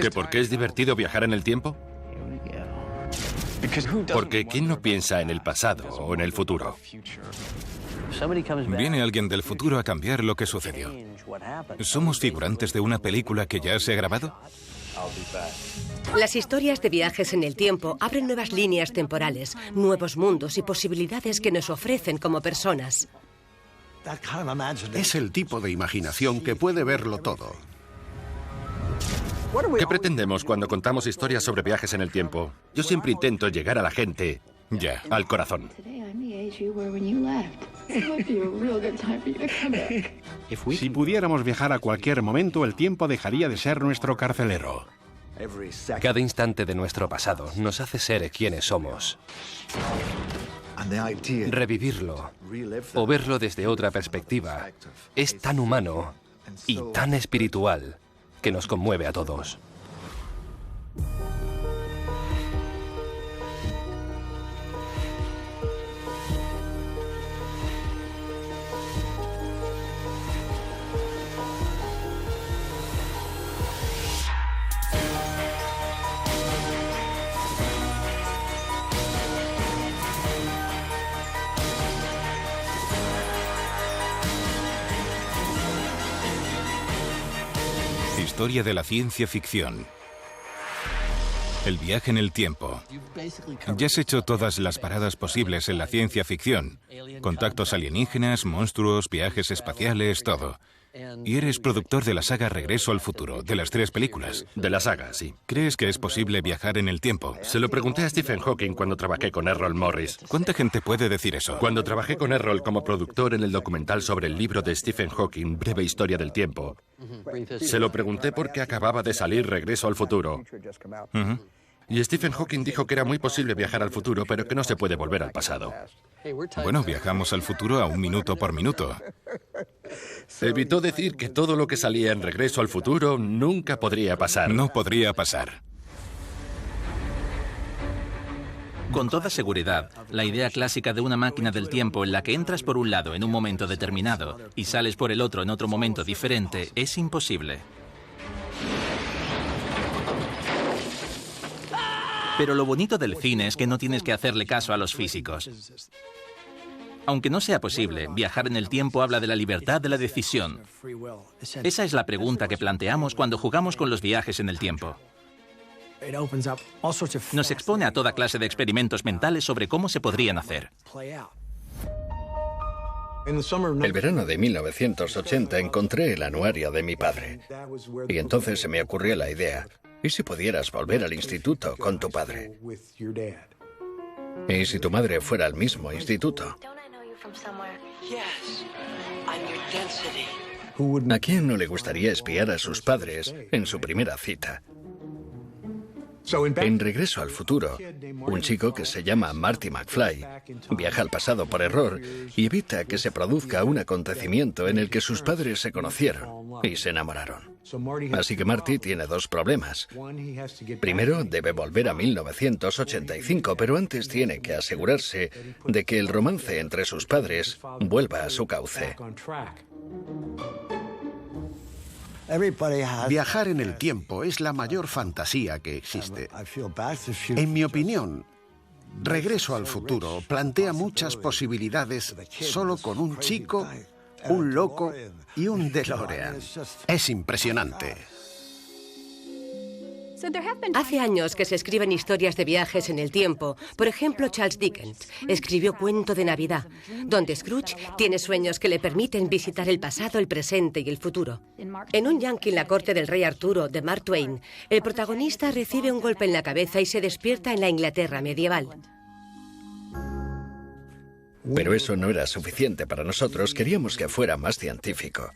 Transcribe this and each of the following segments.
¿Que por qué es divertido viajar en el tiempo? Porque ¿quién no piensa en el pasado o en el futuro? Viene alguien del futuro a cambiar lo que sucedió. ¿Somos figurantes de una película que ya se ha grabado? Las historias de viajes en el tiempo abren nuevas líneas temporales, nuevos mundos y posibilidades que nos ofrecen como personas. Es el tipo de imaginación que puede verlo todo. ¿Qué pretendemos cuando contamos historias sobre viajes en el tiempo? Yo siempre intento llegar a la gente, Ya. al corazón. Si pudiéramos viajar a cualquier momento, el tiempo dejaría de ser nuestro carcelero. Cada instante de nuestro pasado nos hace ser quienes somos. Revivirlo o verlo desde otra perspectiva es tan humano y tan espiritual que nos conmueve a todos. Historia de la ciencia ficción. El viaje en el tiempo. Ya has hecho todas las paradas posibles en la ciencia ficción. Contactos alienígenas, monstruos, viajes espaciales, todo. Y eres productor de la saga Regreso al Futuro, de las 3 películas. De la saga, sí. ¿Crees que es posible viajar en el tiempo? Se lo pregunté a Stephen Hawking cuando trabajé con Errol Morris. ¿Cuánta gente puede decir eso? Cuando trabajé con Errol como productor en el documental sobre el libro de Stephen Hawking, Breve Historia del Tiempo, se lo pregunté porque acababa de salir Regreso al Futuro. Y Stephen Hawking dijo que era muy posible viajar al futuro, pero que no se puede volver al pasado. Bueno, viajamos al futuro a 1 minuto por minuto. Evitó decir que todo lo que salía en Regreso al Futuro nunca podría pasar. No podría pasar. Con toda seguridad, la idea clásica de una máquina del tiempo en la que entras por un lado en un momento determinado y sales por el otro en otro momento diferente es imposible. Pero lo bonito del cine es que no tienes que hacerle caso a los físicos. Aunque no sea posible, viajar en el tiempo habla de la libertad de la decisión. Esa es la pregunta que planteamos cuando jugamos con los viajes en el tiempo. Nos expone a toda clase de experimentos mentales sobre cómo se podrían hacer. El verano de 1980 encontré el anuario de mi padre. Y entonces se me ocurrió la idea. ¿Y si pudieras volver al instituto con tu padre? ¿Y si tu madre fuera al mismo instituto? ¿A quién no le gustaría espiar a sus padres en su primera cita? En Regreso al Futuro, un chico que se llama Marty McFly viaja al pasado por error y evita que se produzca un acontecimiento en el que sus padres se conocieron y se enamoraron. Así que Marty tiene 2 problemas. Primero, debe volver a 1985, pero antes tiene que asegurarse de que el romance entre sus padres vuelva a su cauce. Viajar en el tiempo es la mayor fantasía que existe. En mi opinión, Regreso al Futuro plantea muchas posibilidades solo con un chico, un loco y un DeLorean. Es impresionante. Hace años que se escriben historias de viajes en el tiempo. Por ejemplo, Charles Dickens escribió Cuento de Navidad, donde Scrooge tiene sueños que le permiten visitar el pasado, el presente y el futuro. En Un Yankee en la corte del rey Arturo, de Mark Twain, el protagonista recibe un golpe en la cabeza y se despierta en la Inglaterra medieval. Pero eso no era suficiente para nosotros, queríamos que fuera más científico.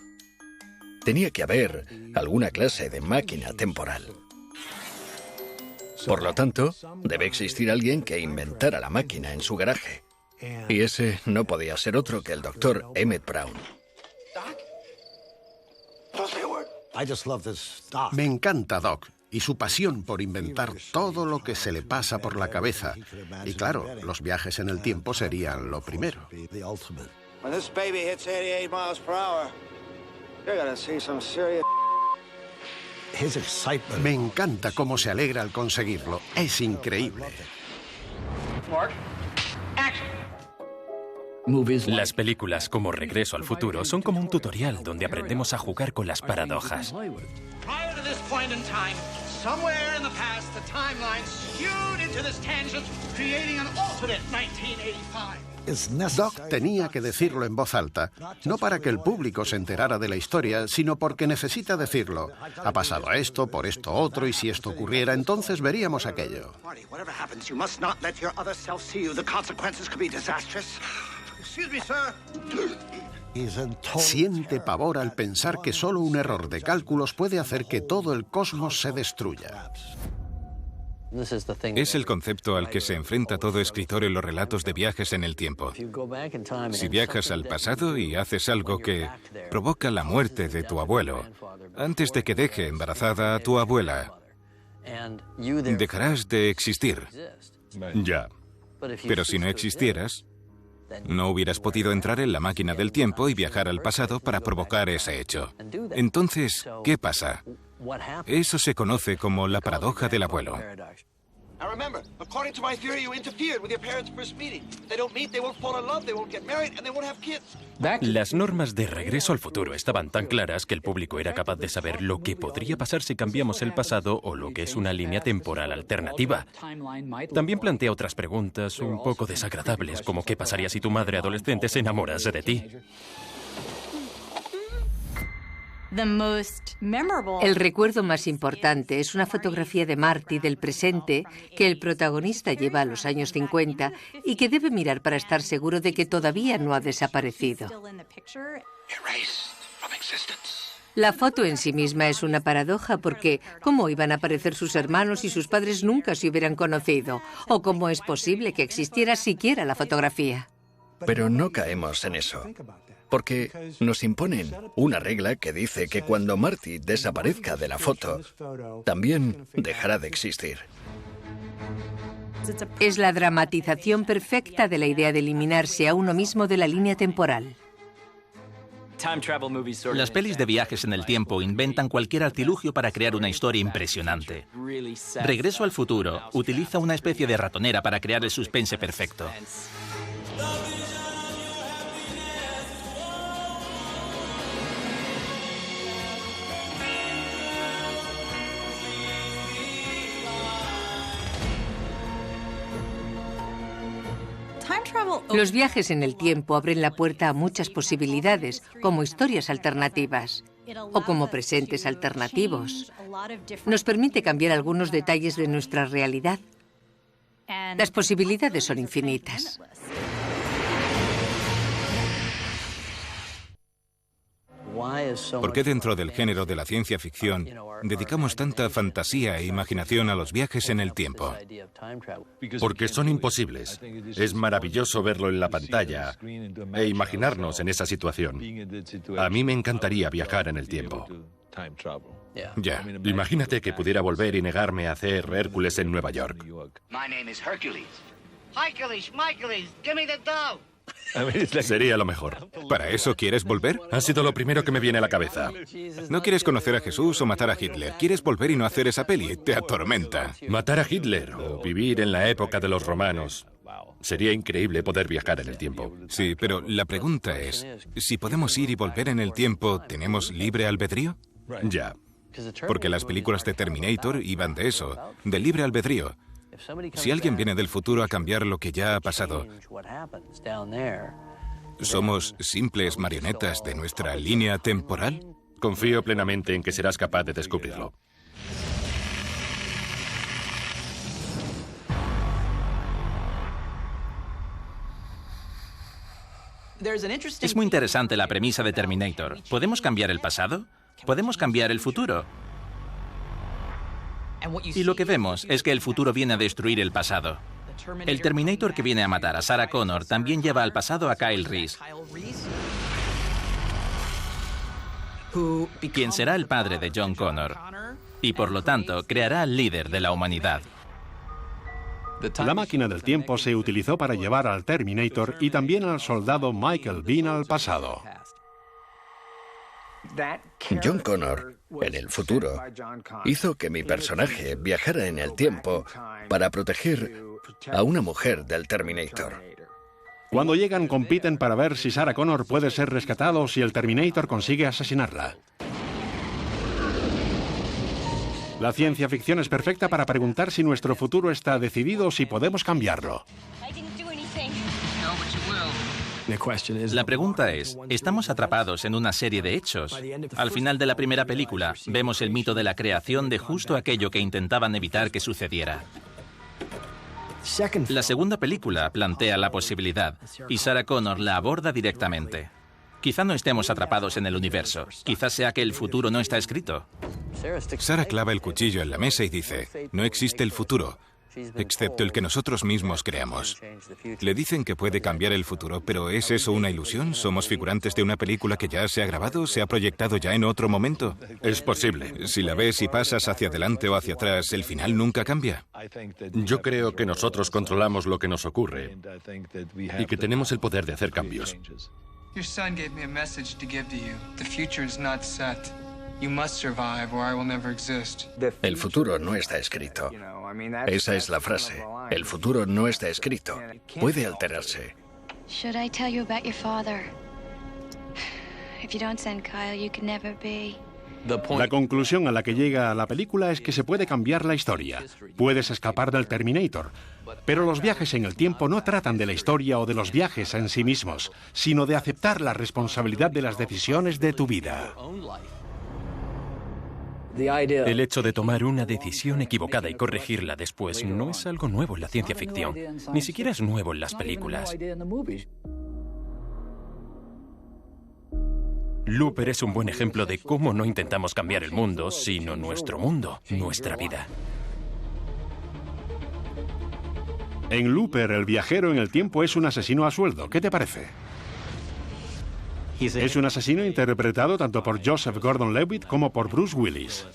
Tenía que haber alguna clase de máquina temporal. Por lo tanto, debe existir alguien que inventara la máquina en su garaje. Y ese no podía ser otro que el doctor Emmett Brown. Me encanta Doc y su pasión por inventar todo lo que se le pasa por la cabeza. Y claro, los viajes en el tiempo serían lo primero. Me encanta cómo se alegra al conseguirlo. Es increíble. Las películas como Regreso al Futuro son como un tutorial donde aprendemos a jugar con las paradojas. Doc tenía que decirlo en voz alta, no para que el público se enterara de la historia, sino porque necesita decirlo. Ha pasado esto, por esto otro, y si esto ocurriera, entonces veríamos aquello. Siente pavor al pensar que solo un error de cálculos puede hacer que todo el cosmos se destruya. Es el concepto al que se enfrenta todo escritor en los relatos de viajes en el tiempo. Si viajas al pasado y haces algo que provoca la muerte de tu abuelo, antes de que deje embarazada a tu abuela, dejarás de existir. Ya. Pero si no existieras, no hubieras podido entrar en la máquina del tiempo y viajar al pasado para provocar ese hecho. Entonces, ¿qué pasa? Eso se conoce como la paradoja del abuelo. Las normas de Regreso al Futuro estaban tan claras que el público era capaz de saber lo que podría pasar si cambiamos el pasado o lo que es una línea temporal alternativa. También plantea otras preguntas un poco desagradables, como qué pasaría si tu madre adolescente se enamorase de ti. El recuerdo más importante es una fotografía de Marty del presente que el protagonista lleva a los años 50 y que debe mirar para estar seguro de que todavía no ha desaparecido. La foto en sí misma es una paradoja porque ¿cómo iban a aparecer sus hermanos si sus padres nunca se hubieran conocido? ¿O cómo es posible que existiera siquiera la fotografía? Pero no caemos en eso. Porque nos imponen una regla que dice que cuando Marty desaparezca de la foto, también dejará de existir. Es la dramatización perfecta de la idea de eliminarse a uno mismo de la línea temporal. Las pelis de viajes en el tiempo inventan cualquier artilugio para crear una historia impresionante. Regreso al Futuro utiliza una especie de ratonera para crear el suspense perfecto. Los viajes en el tiempo abren la puerta a muchas posibilidades, como historias alternativas o como presentes alternativos. Nos permite cambiar algunos detalles de nuestra realidad. Las posibilidades son infinitas. ¿Por qué dentro del género de la ciencia ficción dedicamos tanta fantasía e imaginación a los viajes en el tiempo? Porque son imposibles. Es maravilloso verlo en la pantalla e imaginarnos en esa situación. A mí me encantaría viajar en el tiempo. Ya. Imagínate que pudiera volver y negarme a hacer Hércules en Nueva York. Sería lo mejor. ¿Para eso quieres volver? Ha sido lo primero que me viene a la cabeza. No quieres conocer a Jesús o matar a Hitler. Quieres volver y no hacer esa peli. Te atormenta. Matar a Hitler o vivir en la época de los romanos. Sería increíble poder viajar en el tiempo. Sí, pero la pregunta es, si podemos ir y volver en el tiempo, ¿tenemos libre albedrío? Ya. Porque las películas de Terminator iban de eso, del libre albedrío. Si alguien viene del futuro a cambiar lo que ya ha pasado, ¿somos simples marionetas de nuestra línea temporal? Confío plenamente en que serás capaz de descubrirlo. Es muy interesante la premisa de Terminator. ¿Podemos cambiar el pasado? ¿Podemos cambiar el futuro? Y lo que vemos es que el futuro viene a destruir el pasado. El Terminator que viene a matar a Sarah Connor también lleva al pasado a Kyle Reese, quien será el padre de John Connor, y por lo tanto creará al líder de la humanidad. La máquina del tiempo se utilizó para llevar al Terminator y también al soldado Michael Biehn al pasado. John Connor, en el futuro, hizo que mi personaje viajara en el tiempo para proteger a una mujer del Terminator. Cuando llegan, compiten para ver si Sarah Connor puede ser rescatada o si el Terminator consigue asesinarla. La ciencia ficción es perfecta para preguntar si nuestro futuro está decidido o si podemos cambiarlo. La pregunta es, ¿estamos atrapados en una serie de hechos? Al final de la primera película, vemos el mito de la creación de justo aquello que intentaban evitar que sucediera. La segunda película plantea la posibilidad, y Sarah Connor la aborda directamente. Quizá no estemos atrapados en el universo. Quizás sea que el futuro no está escrito. Sarah clava el cuchillo en la mesa y dice, no existe el futuro, excepto el que nosotros mismos creamos. Le dicen que puede cambiar el futuro, pero ¿es eso una ilusión? ¿Somos figurantes de una película que ya se ha grabado, se ha proyectado ya en otro momento? Es posible. Si la ves y pasas hacia adelante o hacia atrás, ¿el final nunca cambia? Yo creo que nosotros controlamos lo que nos ocurre y que tenemos el poder de hacer cambios. Your son gave me a message to give to you. The future is not set. You must survive or I will never exist. El futuro no está escrito. Esa es la frase. El futuro no está escrito. Puede alterarse. Should I tell you about your father? If you don't send Kyle, you can never be. La conclusión a la que llega la película es que se puede cambiar la historia. Puedes escapar del Terminator. Pero los viajes en el tiempo no tratan de la historia o de los viajes en sí mismos, sino de aceptar la responsabilidad de las decisiones de tu vida. El hecho de tomar una decisión equivocada y corregirla después no es algo nuevo en la ciencia ficción. Ni siquiera es nuevo en las películas. Looper es un buen ejemplo de cómo no intentamos cambiar el mundo, sino nuestro mundo, nuestra vida. En Looper, el viajero en el tiempo es un asesino a sueldo. ¿Qué te parece? Es un asesino interpretado tanto por Joseph Gordon-Levitt como por Bruce Willis.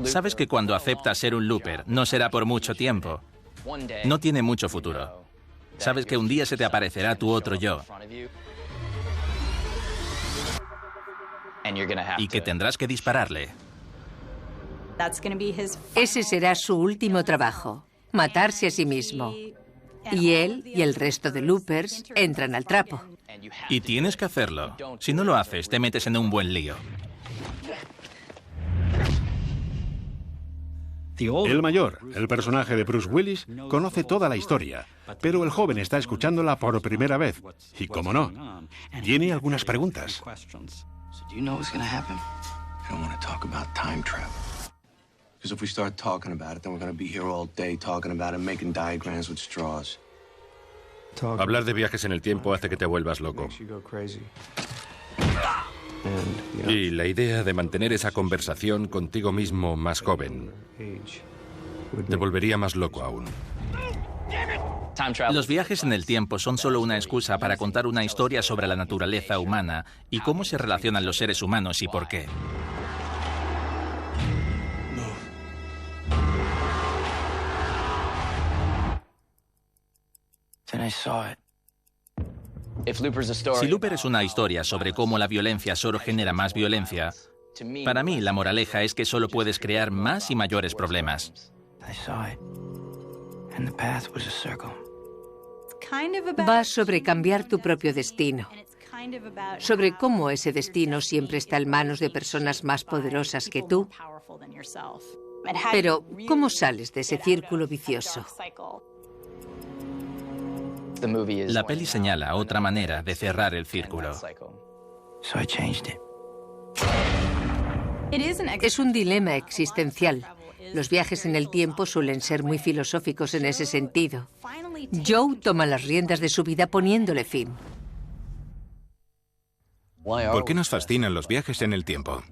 Sabes que cuando aceptas ser un looper, no será por mucho tiempo. No tiene mucho futuro. Sabes que un día se te aparecerá tu otro yo. Y que tendrás que dispararle. Ese será su último trabajo, matarse a sí mismo. Y él y el resto de loopers entran al trapo. Y tienes que hacerlo. Si no lo haces, te metes en un buen lío. El mayor, el personaje de Bruce Willis, conoce toda la historia, pero el joven está escuchándola por primera vez. Y como no, tiene algunas preguntas. Do you know what's going to happen? I don't want to talk about time travel. Because if we start talking about it, then we're going to be here all day talking about it, making diagrams with straws. Hablar de viajes en el tiempo hace que te vuelvas loco. Y la idea de mantener esa conversación contigo mismo más joven te volvería más loco aún. Los viajes en el tiempo son solo una excusa para contar una historia sobre la naturaleza humana y cómo se relacionan los seres humanos y por qué. Si Looper es una historia sobre cómo la violencia solo genera más violencia, para mí la moraleja es que solo puedes crear más y mayores problemas. Va sobre cambiar tu propio destino, sobre cómo ese destino siempre está en manos de personas más poderosas que tú. Pero, ¿cómo sales de ese círculo vicioso? La peli señala otra manera de cerrar el círculo. Es un dilema existencial. Los viajes en el tiempo suelen ser muy filosóficos en ese sentido. Joe toma las riendas de su vida poniéndole fin. ¿Por qué nos fascinan los viajes en el tiempo?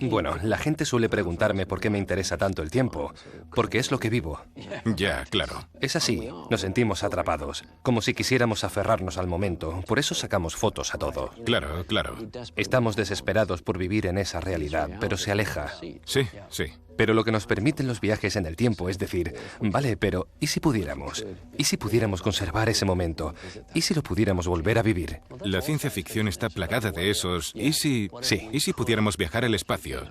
Bueno, la gente suele preguntarme por qué me interesa tanto el tiempo, porque es lo que vivo. Ya, claro. Es así, nos sentimos atrapados, como si quisiéramos aferrarnos al momento, por eso sacamos fotos a todo. Claro, claro. Estamos desesperados por vivir en esa realidad, pero se aleja. Sí, sí. Pero lo que nos permiten los viajes en el tiempo es decir, vale, pero ¿y si pudiéramos? ¿Y si pudiéramos conservar ese momento? ¿Y si lo pudiéramos volver a vivir? La ciencia ficción está plagada de esos ¿y si? Sí. ¿Y si pudiéramos viajar al espacio?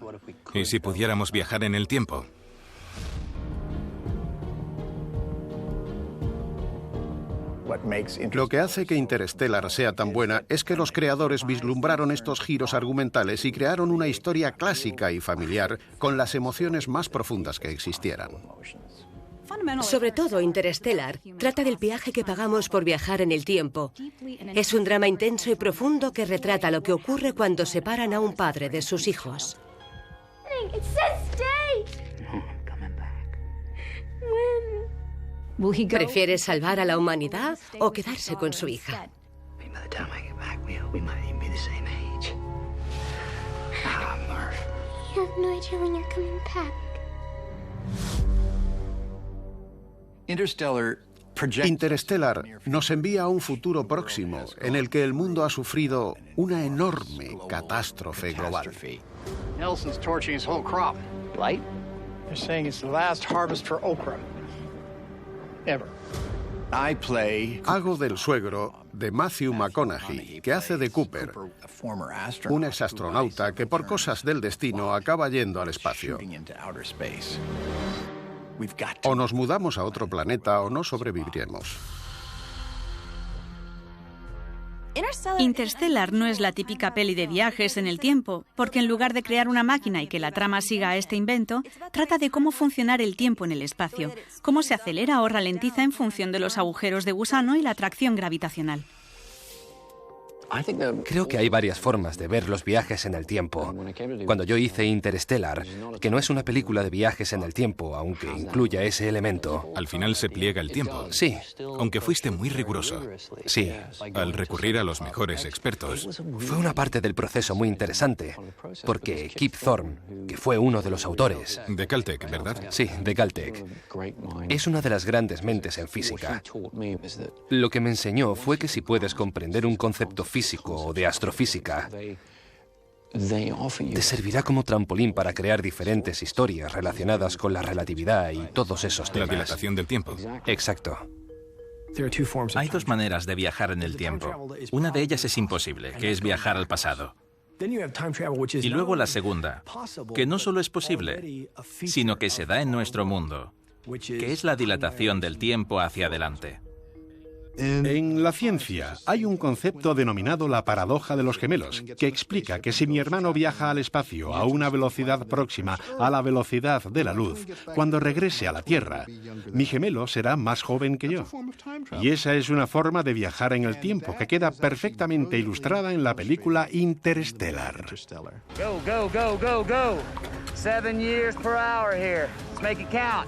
¿Y si pudiéramos viajar en el tiempo? Lo que hace que Interstellar sea tan buena es que los creadores vislumbraron estos giros argumentales y crearon una historia clásica y familiar con las emociones más profundas que existieran. Sobre todo, Interstellar trata del viaje que pagamos por viajar en el tiempo. Es un drama intenso y profundo que retrata lo que ocurre cuando separan a un padre de sus hijos. ¿Prefiere salvar a la humanidad o quedarse con su hija? Interstellar nos envía a un futuro próximo en el que el mundo ha sufrido una enorme catástrofe global. Nelson's torching his whole crop. Blight? They're saying it's the last harvest for okra. Ever. Hago del suegro de Matthew McConaughey, que hace de Cooper, un exastronauta que por cosas del destino acaba yendo al espacio. O nos mudamos a otro planeta o no sobreviviremos. Interstellar no es la típica peli de viajes en el tiempo, porque en lugar de crear una máquina y que la trama siga a este invento, trata de cómo funcionar el tiempo en el espacio, cómo se acelera o ralentiza en función de los agujeros de gusano y la atracción gravitacional. Creo que hay varias formas de ver los viajes en el tiempo. Cuando yo hice Interstellar, que no es una película de viajes en el tiempo, aunque incluya ese elemento. Al final se pliega el tiempo. Sí. Aunque fuiste muy riguroso. Sí. Al recurrir a los mejores expertos. Fue una parte del proceso muy interesante, porque Kip Thorne, que fue uno de los autores... De Caltech, ¿verdad? Sí, de Caltech. Es una de las grandes mentes en física. Lo que me enseñó fue que si puedes comprender un concepto físico o de astrofísica, te servirá como trampolín para crear diferentes historias relacionadas con la relatividad y todos esos temas. La dilatación del tiempo. Exacto. Hay dos maneras de viajar en el tiempo. Una de ellas es imposible, que es viajar al pasado. Y luego la segunda, que no solo es posible, sino que se da en nuestro mundo, que es la dilatación del tiempo hacia adelante. En la ciencia hay un concepto denominado la paradoja de los gemelos, que explica que si mi hermano viaja al espacio a una velocidad próxima a la velocidad de la luz, cuando regrese a la Tierra, mi gemelo será más joven que yo. Y esa es una forma de viajar en el tiempo que queda perfectamente ilustrada en la película Interstellar. Go, go, go, go, go. 7 years per hour here. Let's make it count.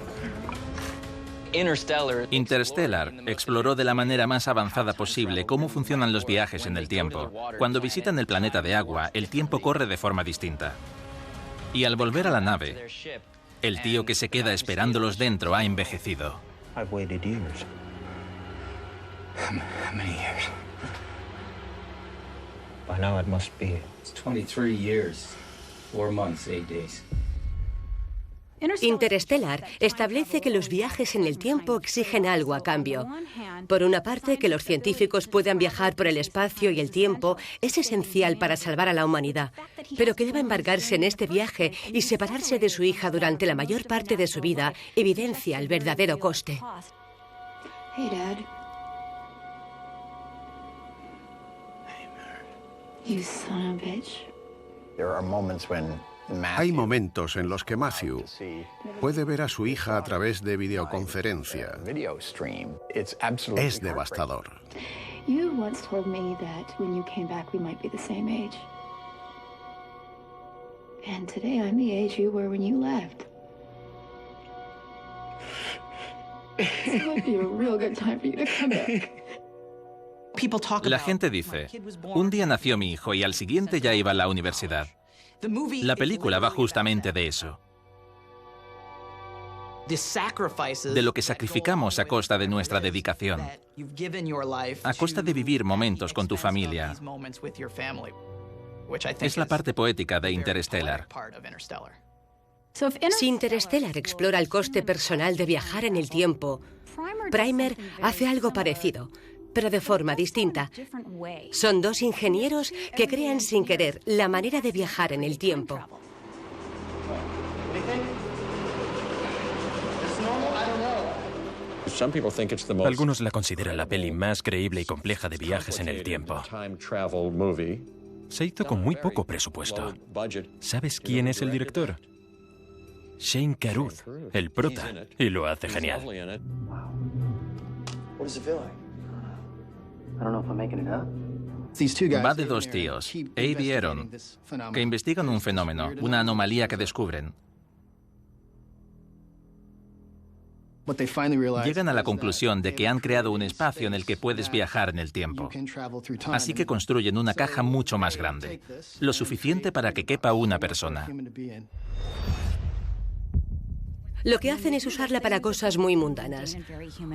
Interstellar exploró de la manera más avanzada posible cómo funcionan los viajes en el tiempo. Cuando visitan el planeta de agua, el tiempo corre de forma distinta. Y al volver a la nave, el tío que se queda esperándolos dentro ha envejecido. By now it must be 23 years, 4 months, 8 days. Interstellar establece que los viajes en el tiempo exigen algo a cambio. Por una parte, que los científicos puedan viajar por el espacio y el tiempo es esencial para salvar a la humanidad, pero que deba embarcarse en este viaje y separarse de su hija durante la mayor parte de su vida evidencia el verdadero coste. Hey, Dad. You son of a bitch. Hay momentos en los que Matthew puede ver a su hija a través de videoconferencia. Es devastador. You once told me that when you came back we might be the same age. And today I'm the age you were when you left. This might be a real good time for you to come back. La gente dice, un día nació mi hijo y al siguiente ya iba a la universidad. La película va justamente de eso. De lo que sacrificamos a costa de nuestra dedicación, a costa de vivir momentos con tu familia. Es la parte poética de Interstellar. Si Interstellar explora el coste personal de viajar en el tiempo, Primer hace algo parecido, pero de forma distinta. Son dos ingenieros que crean sin querer la manera de viajar en el tiempo. Algunos la consideran la peli más creíble y compleja de viajes en el tiempo. Se hizo con muy poco presupuesto. ¿Sabes quién es el director? Shane Carruth, el prota, y lo hace genial. Va de dos tíos, Abe y Aaron, que investigan un fenómeno, una anomalía que descubren. Llegan a la conclusión de que han creado un espacio en el que puedes viajar en el tiempo. Así que construyen una caja mucho más grande, lo suficiente para que quepa una persona. Lo que hacen es usarla para cosas muy mundanas.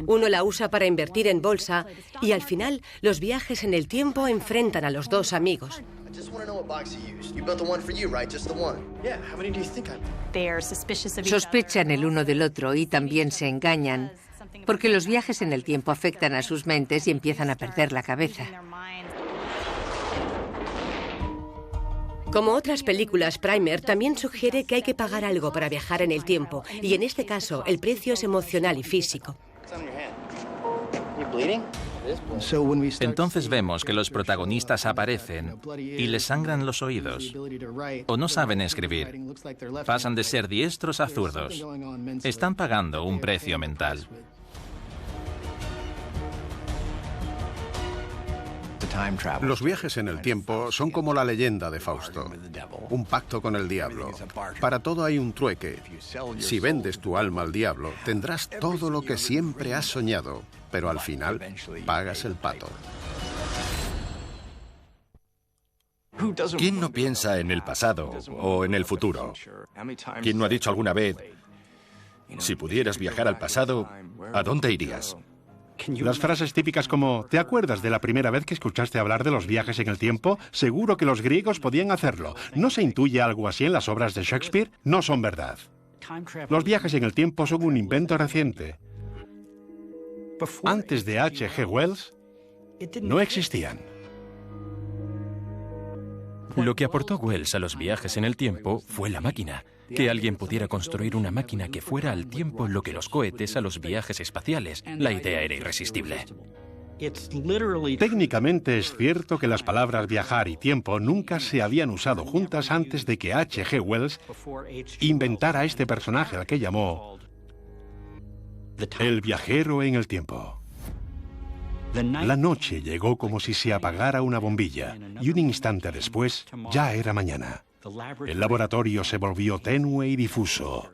Uno la usa para invertir en bolsa y al final los viajes en el tiempo enfrentan a los dos amigos. Sospechan el uno del otro y también se engañan, porque los viajes en el tiempo afectan a sus mentes y empiezan a perder la cabeza. Como otras películas, Primer también sugiere que hay que pagar algo para viajar en el tiempo, y en este caso el precio es emocional y físico. Entonces vemos que los protagonistas aparecen y les sangran los oídos. O no saben escribir. Pasan de ser diestros a zurdos. Están pagando un precio mental. Los viajes en el tiempo son como la leyenda de Fausto, un pacto con el diablo. Para todo hay un trueque. Si vendes tu alma al diablo, tendrás todo lo que siempre has soñado, pero al final pagas el pato. ¿Quién no piensa en el pasado o en el futuro? ¿Quién no ha dicho alguna vez, si pudieras viajar al pasado, ¿a dónde irías? Las frases típicas como ¿te acuerdas de la primera vez que escuchaste hablar de los viajes en el tiempo? Seguro que los griegos podían hacerlo. ¿No se intuye algo así en las obras de Shakespeare? No son verdad. Los viajes en el tiempo son un invento reciente. Antes de H.G. Wells, no existían. Lo que aportó Wells a los viajes en el tiempo fue la máquina. Que alguien pudiera construir una máquina que fuera al tiempo lo que los cohetes a los viajes espaciales. La idea era irresistible. Técnicamente es cierto que las palabras viajar y tiempo nunca se habían usado juntas antes de que H.G. Wells inventara este personaje al que llamó el viajero en el tiempo. La noche llegó como si se apagara una bombilla y un instante después ya era mañana. El laboratorio se volvió tenue y difuso.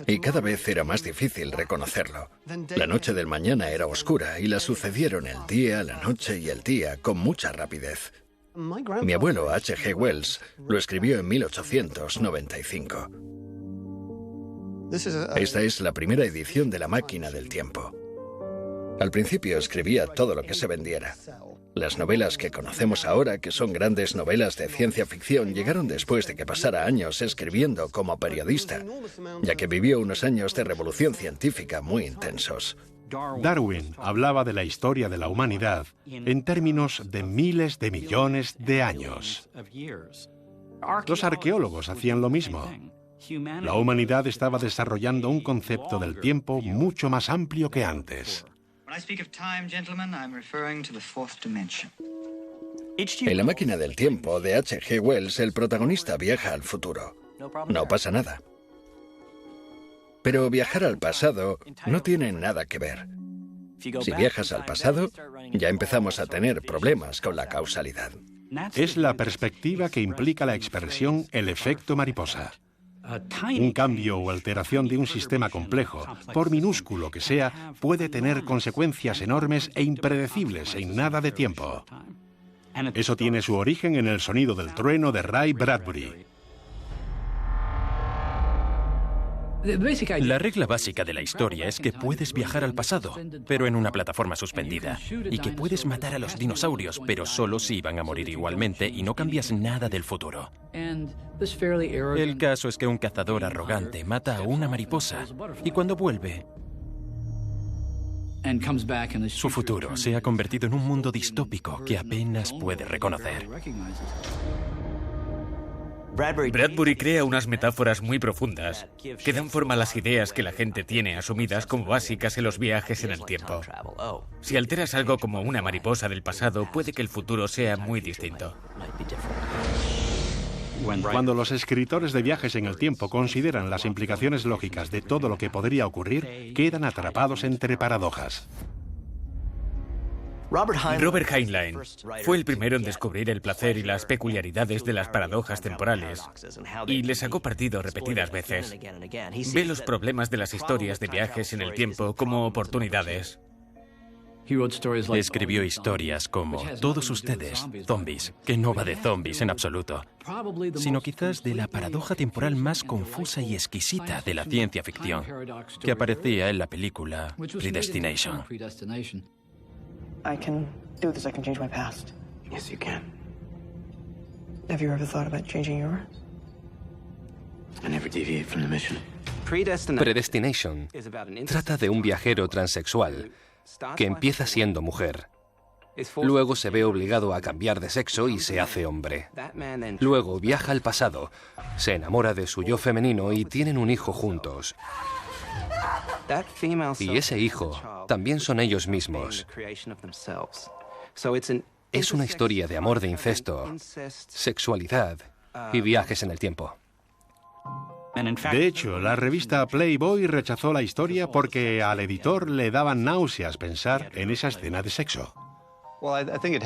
Y cada vez era más difícil reconocerlo. La noche del mañana era oscura y la sucedieron el día, la noche y el día con mucha rapidez. Mi abuelo H.G. Wells lo escribió en 1895. Esta es la primera edición de La máquina del tiempo. Al principio escribía todo lo que se vendiera. Las novelas que conocemos ahora, que son grandes novelas de ciencia ficción, llegaron después de que pasara años escribiendo como periodista, ya que vivió unos años de revolución científica muy intensos. Darwin hablaba de la historia de la humanidad en términos de miles de millones de años. Los arqueólogos hacían lo mismo. La humanidad estaba desarrollando un concepto del tiempo mucho más amplio que antes. En La máquina del tiempo de H.G. Wells, el protagonista viaja al futuro. No pasa nada. Pero viajar al pasado no tiene nada que ver. Si viajas al pasado, ya empezamos a tener problemas con la causalidad. Es la perspectiva que implica la expresión el efecto mariposa. Un cambio o alteración de un sistema complejo, por minúsculo que sea, puede tener consecuencias enormes e impredecibles en nada de tiempo. Eso tiene su origen en el sonido del trueno de Ray Bradbury. La regla básica de la historia es que puedes viajar al pasado, pero en una plataforma suspendida, y que puedes matar a los dinosaurios, pero solo si iban a morir igualmente y no cambias nada del futuro. El caso es que un cazador arrogante mata a una mariposa, y cuando vuelve, su futuro se ha convertido en un mundo distópico que apenas puede reconocer. Bradbury crea unas metáforas muy profundas que dan forma a las ideas que la gente tiene asumidas como básicas en los viajes en el tiempo. Si alteras algo como una mariposa del pasado, puede que el futuro sea muy distinto. Cuando los escritores de viajes en el tiempo consideran las implicaciones lógicas de todo lo que podría ocurrir, quedan atrapados entre paradojas. Robert Heinlein fue el primero en descubrir el placer y las peculiaridades de las paradojas temporales y le sacó partido repetidas veces. Ve los problemas de las historias de viajes en el tiempo como oportunidades. Escribió historias como Todos ustedes, zombies, que no va de zombies en absoluto, sino quizás de la paradoja temporal más confusa y exquisita de la ciencia ficción, que aparecía en la película Predestination. I can do this. I can change my past. Yes, you can. Have you ever thought about changing yours? I never deviate from the mission. Predestination trata de un viajero transexual que empieza siendo mujer. Luego se ve obligado a cambiar de sexo y se hace hombre. Luego viaja al pasado, se enamora de su yo femenino y tienen un hijo juntos. Y ese hijo también son ellos mismos. Es una historia de amor de incesto, sexualidad y viajes en el tiempo. De hecho, la revista Playboy rechazó la historia porque al editor le daban náuseas pensar en esa escena de sexo.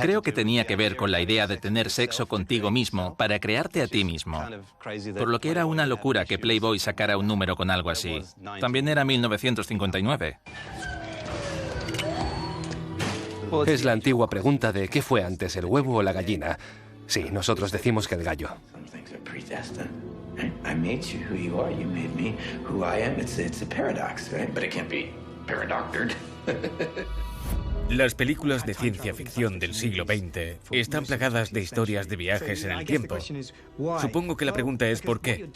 Creo que tenía que ver con la idea de tener sexo contigo mismo para crearte a ti mismo. Por lo que era una locura que Playboy sacara un número con algo así. También era 1959. Es la antigua pregunta de ¿qué fue antes, el huevo o la gallina? Sí, nosotros decimos que el gallo. I made you who you are. You made me who I am. It's a paradox, right? But it can't be paradoctored. Las películas de ciencia ficción del siglo XX están plagadas de historias de viajes en el tiempo. Supongo que la pregunta es ¿por qué?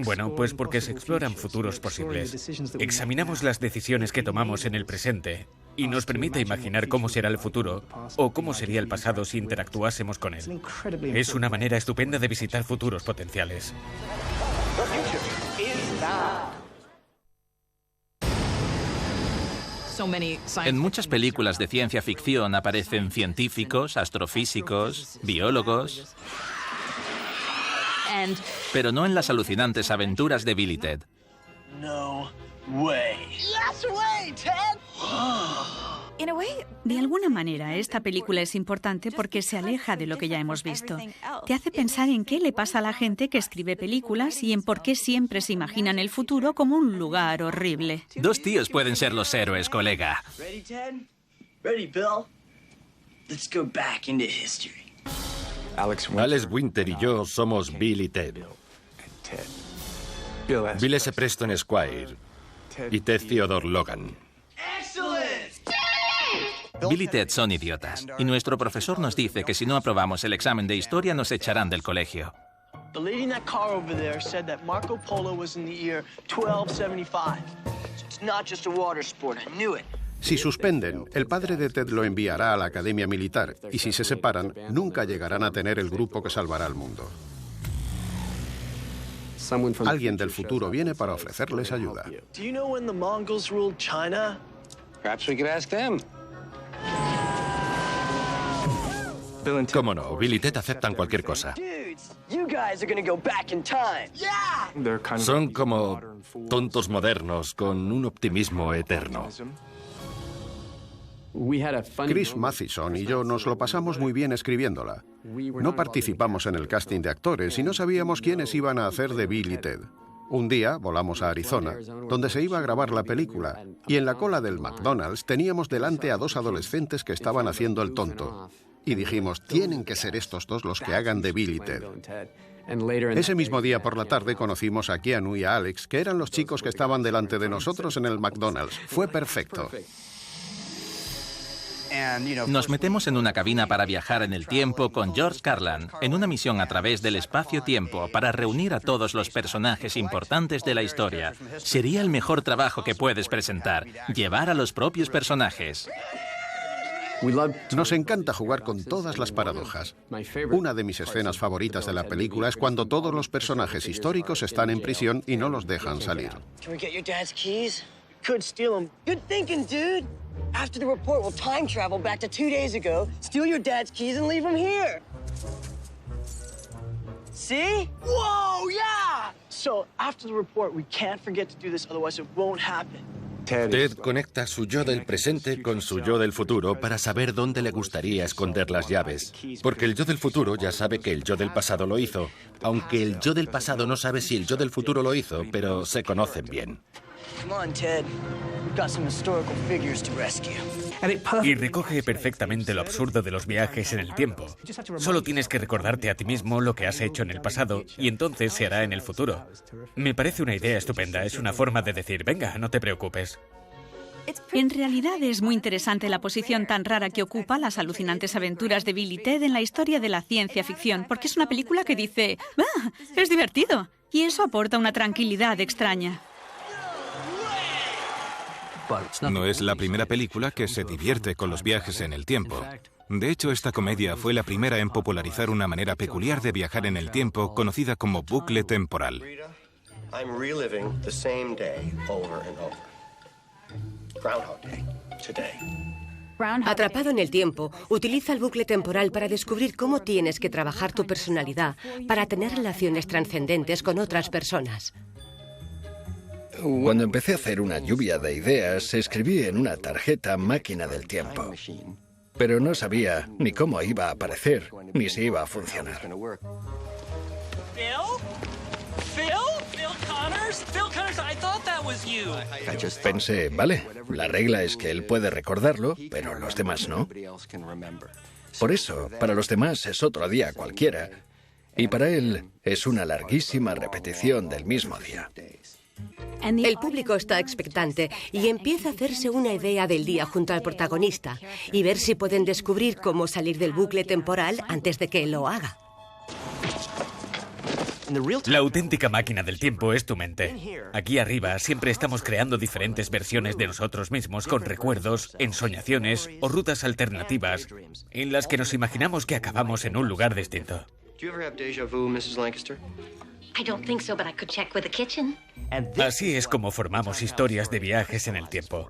Bueno, pues porque se exploran futuros posibles. Examinamos las decisiones que tomamos en el presente y nos permite imaginar cómo será el futuro o cómo sería el pasado si interactuásemos con él. Es una manera estupenda de visitar futuros potenciales. En muchas películas de ciencia ficción aparecen científicos, astrofísicos, biólogos, pero no en las alucinantes aventuras de Bill y Ted. No way. Yes way, Ted. De alguna manera, esta película es importante porque se aleja de lo que ya hemos visto. Te hace pensar en qué le pasa a la gente que escribe películas y en por qué siempre se imaginan el futuro como un lugar horrible. Dos tíos pueden ser los héroes, colega. Ready, Ted? Ready, Bill? Let's go back into history. Alex Winter y yo somos Bill y Ted. Bill S. Preston Squire y Ted Theodore Logan. Bill y Ted son idiotas, y nuestro profesor nos dice que si no aprobamos el examen de historia nos echarán del colegio. The lady in that car over there said that Marco Polo was in the year 1275. It's not just a water sport. I knew it. Si suspenden, el padre de Ted lo enviará a la academia militar y si se separan, nunca llegarán a tener el grupo que salvará al mundo. Alguien del futuro viene para ofrecerles ayuda. Do you know when the Mongols ruled China? Perhaps we could ask them. ¿Cómo no? Bill y Ted aceptan cualquier cosa. You guys are gonna go back in time. Yeah. Son como tontos modernos con un optimismo eterno. Chris Matheson y yo nos lo pasamos muy bien escribiéndola. No participamos en el casting de actores y no sabíamos quiénes iban a hacer de Bill y Ted. Un día volamos a Arizona, donde se iba a grabar la película, y en la cola del McDonald's teníamos delante a dos adolescentes que estaban haciendo el tonto. Y dijimos, tienen que ser estos dos los que hagan de Bill y Ted. Ese mismo día por la tarde conocimos a Keanu y a Alex, que eran los chicos que estaban delante de nosotros en el McDonald's. Fue perfecto. Nos metemos en una cabina para viajar en el tiempo con George Carlin, en una misión a través del espacio-tiempo para reunir a todos los personajes importantes de la historia. Sería el mejor trabajo que puedes presentar, llevar a los propios personajes. Nos encanta jugar con todas las paradojas. Una de mis escenas favoritas de la película es cuando todos los personajes históricos están en prisión y no los dejan salir. Could steal them. Good thinking, dude. After the report, we'll time travel back to 2 days ago, steal your dad's keys, and leave them here. See? Whoa, yeah! So, after the report, we can't forget to do this, otherwise it won't happen. Ted conecta su yo del presente con su yo del futuro para saber dónde le gustaría esconder las llaves. Porque el yo del futuro ya sabe que el yo del pasado lo hizo, aunque el yo del pasado no sabe si el yo del futuro lo hizo, pero se conocen bien. Come on, Ted. We've got some historical figures to rescue. Y recoge perfectamente lo absurdo de los viajes en el tiempo. Solo tienes que recordarte a ti mismo lo que has hecho en el pasado y entonces se hará en el futuro. Me parece una idea estupenda. Es una forma de decir, venga, no te preocupes. En realidad es muy interesante la posición tan rara que ocupa las alucinantes aventuras de Bill y Ted en la historia de la ciencia ficción, porque es una película que dice, ¡ah, es divertido! Y eso aporta una tranquilidad extraña. No es la primera película que se divierte con los viajes en el tiempo. De hecho, esta comedia fue la primera en popularizar una manera peculiar de viajar en el tiempo, conocida como bucle temporal. Atrapado en el tiempo, utiliza el bucle temporal para descubrir cómo tienes que trabajar tu personalidad para tener relaciones trascendentes con otras personas. Cuando empecé a hacer una lluvia de ideas, escribí en una tarjeta máquina del tiempo. Pero no sabía ni cómo iba a aparecer, ni si iba a funcionar. Pensé, vale, la regla es que él puede recordarlo, pero los demás no. Por eso, para los demás es otro día cualquiera, y para él es una larguísima repetición del mismo día. El público está expectante y empieza a hacerse una idea del día junto al protagonista y ver si pueden descubrir cómo salir del bucle temporal antes de que él lo haga. La auténtica máquina del tiempo es tu mente. Aquí arriba siempre estamos creando diferentes versiones de nosotros mismos con recuerdos, ensoñaciones o rutas alternativas en las que nos imaginamos que acabamos en un lugar distinto. Así es como formamos historias de viajes en el tiempo.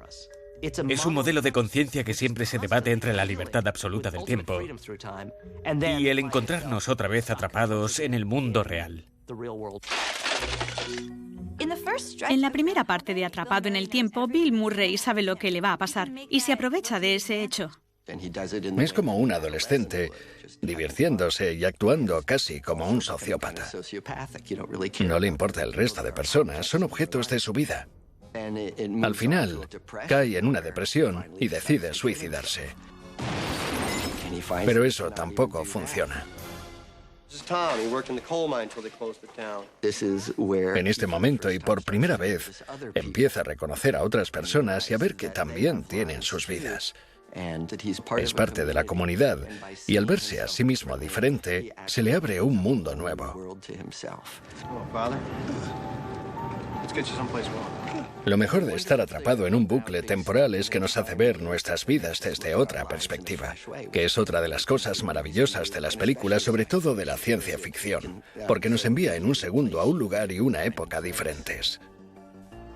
Es un modelo de conciencia que siempre se debate entre la libertad absoluta del tiempo y el encontrarnos otra vez atrapados en el mundo real. En la primera parte de Atrapado en el tiempo, Bill Murray sabe lo que le va a pasar y se aprovecha de ese hecho. Es como un adolescente, divirtiéndose y actuando casi como un sociópata. No le importa el resto de personas, son objetos de su vida. Al final, cae en una depresión y decide suicidarse. Pero eso tampoco funciona. En este momento, y por primera vez, empieza a reconocer a otras personas y a ver que también tienen sus vidas. Es parte de la comunidad y al verse a sí mismo diferente, se le abre un mundo nuevo. Lo mejor de estar atrapado en un bucle temporal es que nos hace ver nuestras vidas desde otra perspectiva, que es otra de las cosas maravillosas de las películas, sobre todo de la ciencia ficción, porque nos envía en un segundo a un lugar y una época diferentes.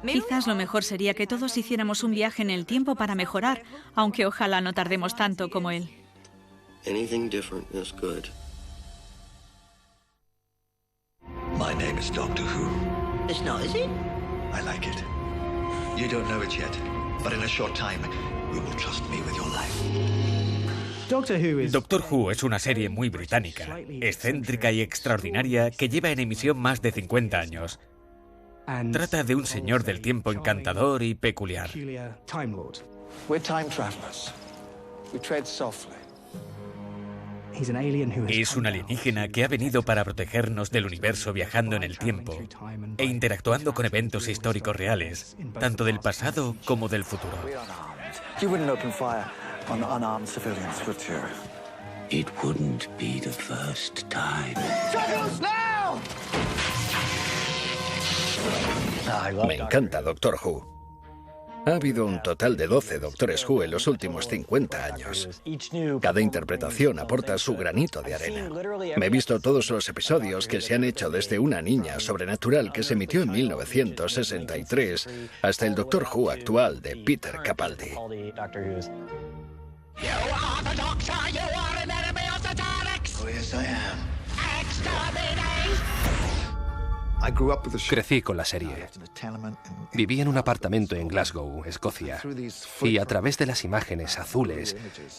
Quizás lo mejor sería que todos hiciéramos un viaje en el tiempo para mejorar, aunque ojalá no tardemos tanto como él. Anything different is good. My name is Doctor Who. It's not, is it? I like it. You don't know it yet, but in a short time, you will trust me with your life. Doctor Who es una serie muy británica, excéntrica y extraordinaria que lleva en emisión más de 50 años. Trata de un señor del tiempo encantador y peculiar. We're time travelers. We tread softly. Es un alienígena que ha venido para protegernos del universo viajando en el tiempo e interactuando con eventos históricos reales, tanto del pasado como del futuro. It wouldn't be the first time. Me encanta Doctor Who. Ha habido un total de 12 Doctores Who en los últimos 50 años. Cada interpretación aporta su granito de arena. Me he visto todos los episodios que se han hecho desde Una niña sobrenatural que se emitió en 1963 hasta el Doctor Who actual de Peter Capaldi. You are the Doctor, you are an enemy of the Daleks! Oh, yes, I am. Exterminate! Crecí con la serie. Viví en un apartamento en Glasgow, Escocia, y a través de las imágenes azules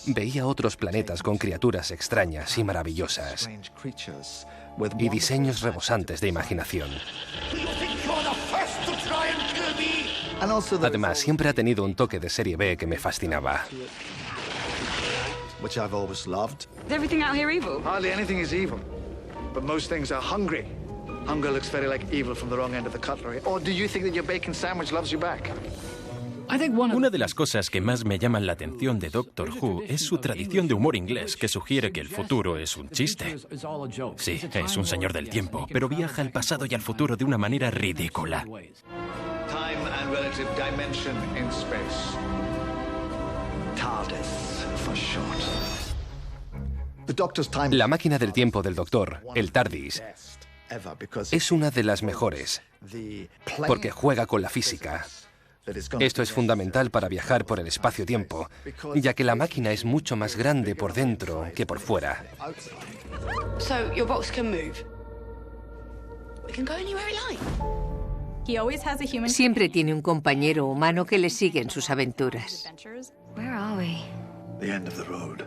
veía otros planetas con criaturas extrañas y maravillosas y diseños rebosantes de imaginación. Además, siempre ha tenido un toque de serie B que me fascinaba. Which I've always loved. Is everything out here evil? Hardly anything is evil, but most things are hungry. Hunger looks very like evil from the wrong end of the cutlery. Or do you think that your bacon sandwich loves you back? Una de las cosas que más me llaman la atención de Doctor Who es su tradición de humor inglés que sugiere que el futuro es un chiste. Sí, es un señor del tiempo, pero viaja al pasado y al futuro de una manera ridícula. Time and relative dimension in space. TARDIS. La máquina del tiempo del Doctor, el TARDIS, es una de las mejores, porque juega con la física. Esto es fundamental para viajar por el espacio-tiempo, ya que la máquina es mucho más grande por dentro que por fuera. So your box can move. We can go anywhere we like. Siempre tiene un compañero humano que le sigue en sus aventuras. Where are we? The end of the road.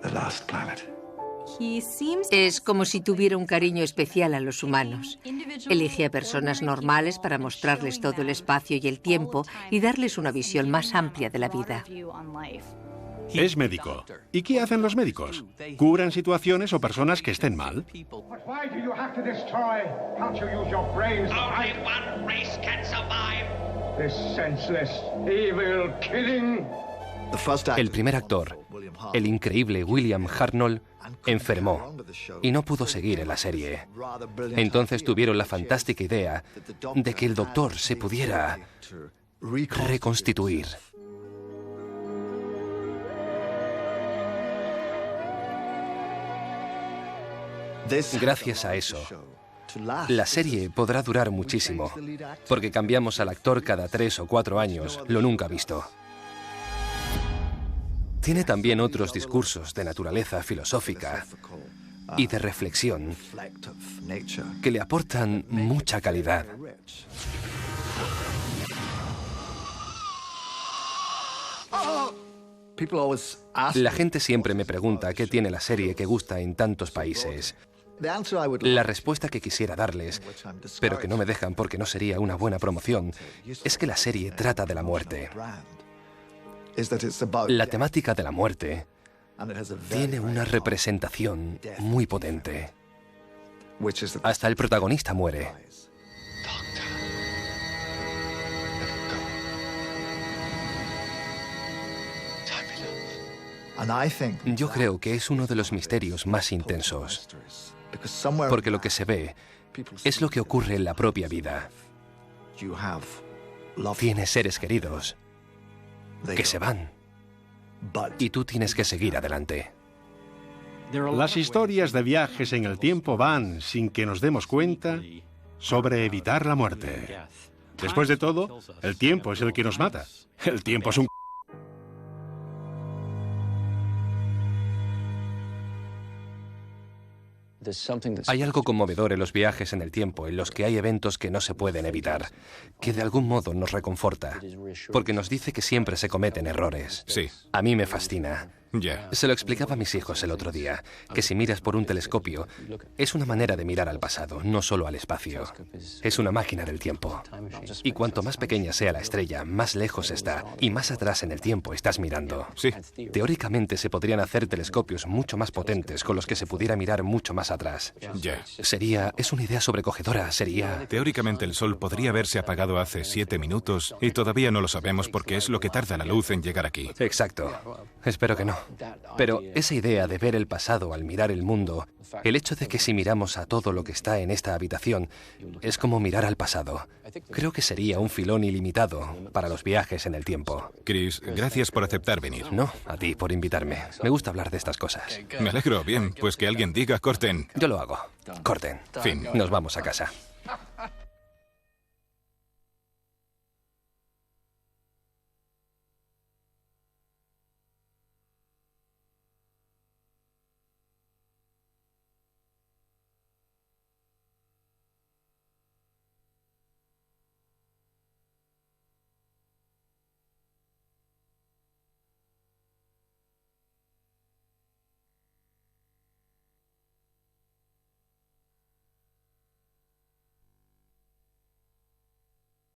The last planet. Es como si tuviera un cariño especial a los humanos. Elige a personas normales para mostrarles todo el espacio y el tiempo y darles una visión más amplia de la vida. Es médico. ¿Y qué hacen los médicos? ¿Cubran situaciones o personas que estén mal? El primer actor, el increíble William Hartnell, enfermó y no pudo seguir en la serie. Entonces tuvieron la fantástica idea de que el Doctor se pudiera reconstituir. Gracias a eso, la serie podrá durar muchísimo, porque cambiamos al actor cada 3 o 4 años, lo nunca visto. Tiene también otros discursos de naturaleza filosófica y de reflexión que le aportan mucha calidad. La gente siempre me pregunta qué tiene la serie que gusta en tantos países. La respuesta que quisiera darles, pero que no me dejan porque no sería una buena promoción, es que la serie trata de la muerte. La temática de la muerte tiene una representación muy potente. Hasta el protagonista muere. Yo creo que es uno de los misterios más intensos, porque lo que se ve es lo que ocurre en la propia vida. Tienes seres queridos que se van y tú tienes que seguir adelante. Las historias de viajes en el tiempo van, sin que nos demos cuenta, sobre evitar la muerte. Después de todo, el tiempo es el que nos mata. El tiempo es un... Hay algo conmovedor en los viajes en el tiempo, en los que hay eventos que no se pueden evitar, que de algún modo nos reconforta, porque nos dice que siempre se cometen errores. Sí. A mí me fascina. Ya. Se lo explicaba a mis hijos el otro día, que si miras por un telescopio, es una manera de mirar al pasado, no solo al espacio. Es una máquina del tiempo. Y cuanto más pequeña sea la estrella, más lejos está y más atrás en el tiempo estás mirando. Sí. Teóricamente se podrían hacer telescopios mucho más potentes con los que se pudiera mirar mucho más atrás. Ya. Es una idea sobrecogedora, sería... Teóricamente el Sol podría haberse apagado hace 7 minutos y todavía no lo sabemos porque es lo que tarda la luz en llegar aquí. Exacto. Espero que no. Pero esa idea de ver el pasado al mirar el mundo, el hecho de que si miramos a todo lo que está en esta habitación, es como mirar al pasado. Creo que sería un filón ilimitado para los viajes en el tiempo. Chris, gracias por aceptar venir. No, a ti por invitarme. Me gusta hablar de estas cosas. Me alegro. Bien, pues que alguien diga corten. Yo lo hago. Corten. Fin. Nos vamos a casa.